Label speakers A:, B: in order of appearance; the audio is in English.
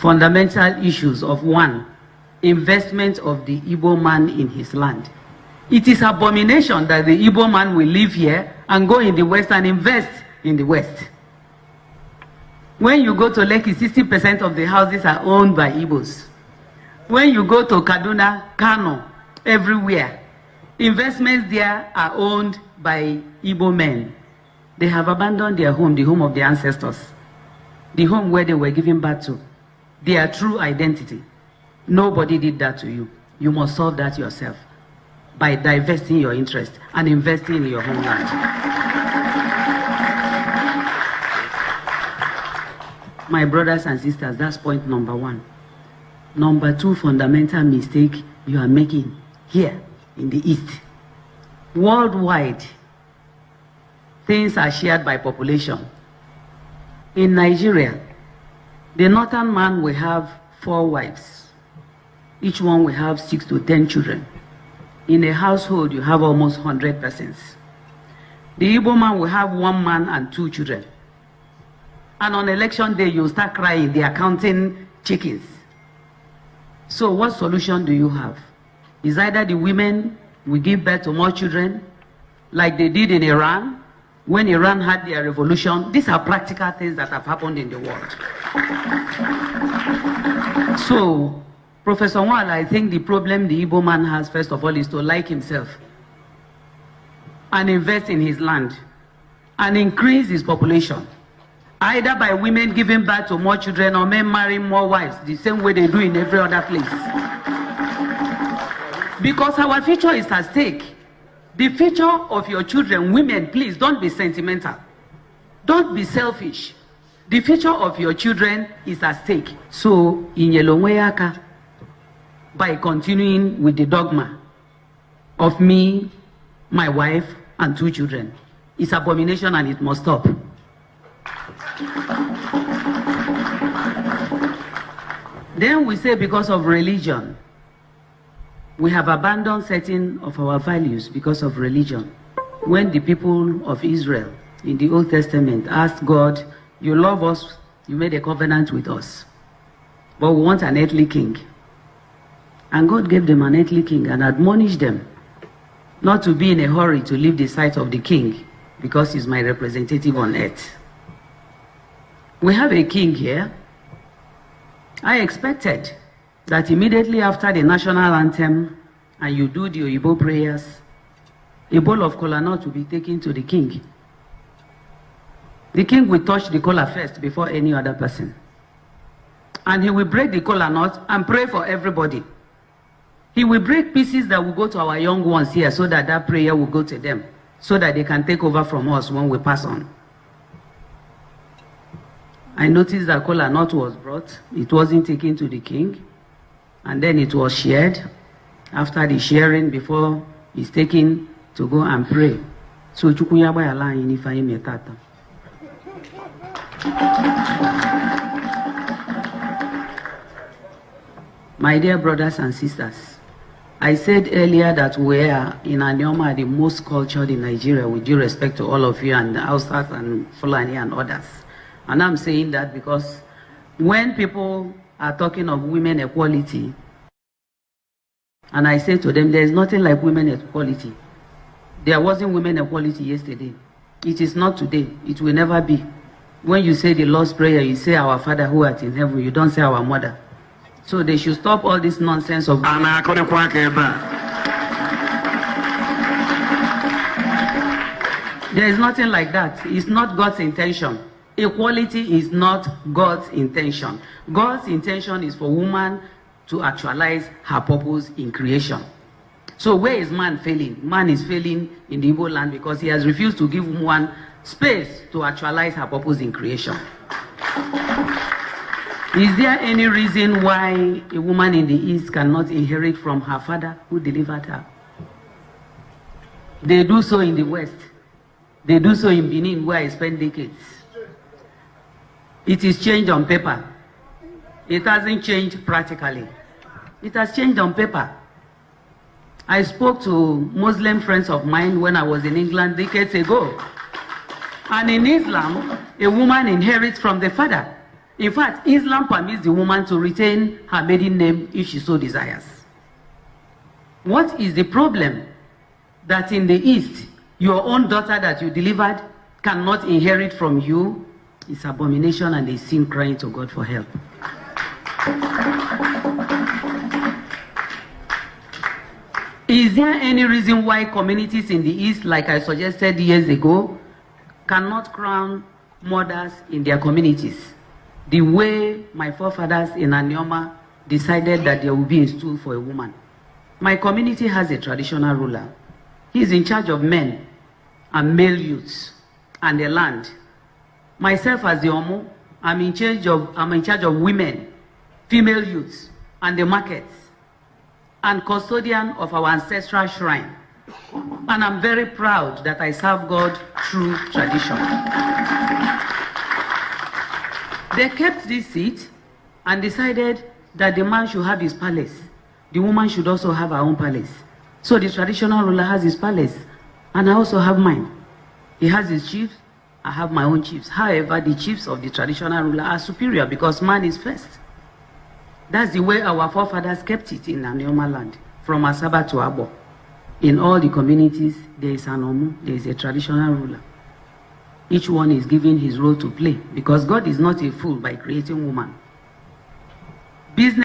A: fundamental issues of one, investment of the Igbo man in his land. It is abomination that the Igbo man will live here and go in the West and invest in the West. When you go to Lekki, 60% of the houses are owned by Igbos. When you go to Kaduna, Kano, everywhere, investments there are owned by Igbo men. They have abandoned their home, the home of their ancestors, the home where they were given birth to, their true identity. Nobody did that to you. You must solve that yourself by divesting your interest and investing in your homeland. My brothers and sisters, that's point number one. Number two fundamental mistake you are making here in the East. Worldwide, things are shared by population. In Nigeria, the northern man will have 4 wives. Each one will have 6 to 10 children. In a household, you have almost 100 persons. The Igbo man will have 1 man and 2 children. And on election day, you start crying, they are counting chickens. So what solution do you have? Is either the women will give birth to more children, like they did in Iran, when Iran had their revolution. These are practical things that have happened in the world. So, Professor Nwala, I think the problem the Igbo man has, first of all, is to like himself and invest in his land and increase his population, either by women giving birth to more children or men marrying more wives, the same way they do in every other place. Because our future is at stake. The future of your children, women, please don't be sentimental. Don't be selfish. The future of your children is at stake. So, in Yelonweyaka, by continuing with the dogma of me, my wife, and 2 children, it's abomination and it must stop. Then we say because of religion. We have abandoned certain of our values because of religion. When the people of Israel in the Old Testament asked God, you love us, you made a covenant with us, but we want an earthly king. And God gave them an earthly king and admonished them not to be in a hurry to leave the sight of the king because he's my representative on earth. We have a king here. I expected that immediately after the national anthem and you do the Oyibo prayers, a bowl of kola nut will be taken to the king. The king will touch the kola first before any other person. And he will break the kola nut and pray for everybody. He will break pieces that will go to our young ones here so that that prayer will go to them, so that they can take over from us when we pass on. I noticed that kola nut was brought. It wasn't taken to the king. And then it was shared. After the sharing, before it's taken to go and pray. So chukuyaba yala inifai metata. My dear brothers and sisters, I said earlier that we are in Anioma the most cultured in Nigeria, with due respect to all of you and the Hausas and Fulani and others. And I'm saying that because when people are talking of women equality, and I say to them, there is nothing like women equality. There wasn't women equality yesterday. It is not today. It will never be. When you say the Lord's Prayer, you say our Father who art in heaven. You don't say our mother. So they should stop all this nonsense of... There is nothing like that. It's not God's intention. Equality is not God's intention. God's intention is for woman to actualize her purpose in creation. So where is man failing? Man is failing in the Igbo land because he has refused to give woman space to actualize her purpose in creation. Is there any reason why a woman in the East cannot inherit from her father who delivered her? They do so in the West. They do so in Benin, where I spent decades. It is changed on paper. It hasn't changed practically. It has changed on paper. I spoke to Muslim friends of mine when I was in England decades ago. And in Islam, a woman inherits from the father. In fact, Islam permits the woman to retain her maiden name if she so desires. What is the problem that in the East, your own daughter that you delivered cannot inherit from you? It's abomination and a sin crying to God for help. Is there any reason why communities in the East, like I suggested years ago, cannot crown mothers in their communities? The way my forefathers in Anioma decided that there will be a stool for a woman. My community has a traditional ruler. He is in charge of men and male youths and the land. Myself as the Omo, I'm in charge of women, female youths, and the markets, and custodian of our ancestral shrine. And I'm very proud that I serve God through tradition. They kept this seat and decided that the man should have his palace. The woman should also have her own palace. So the traditional ruler has his palace, and I also have mine. He has his chiefs, I have my own chiefs. However, the chiefs of the traditional ruler are superior because man is first. That's the way our forefathers kept it in Anioma land, from Asaba to Abo. In all the communities, there is an Omu, there is a traditional ruler. Each one is given his role to play because God is not a fool by creating woman. Business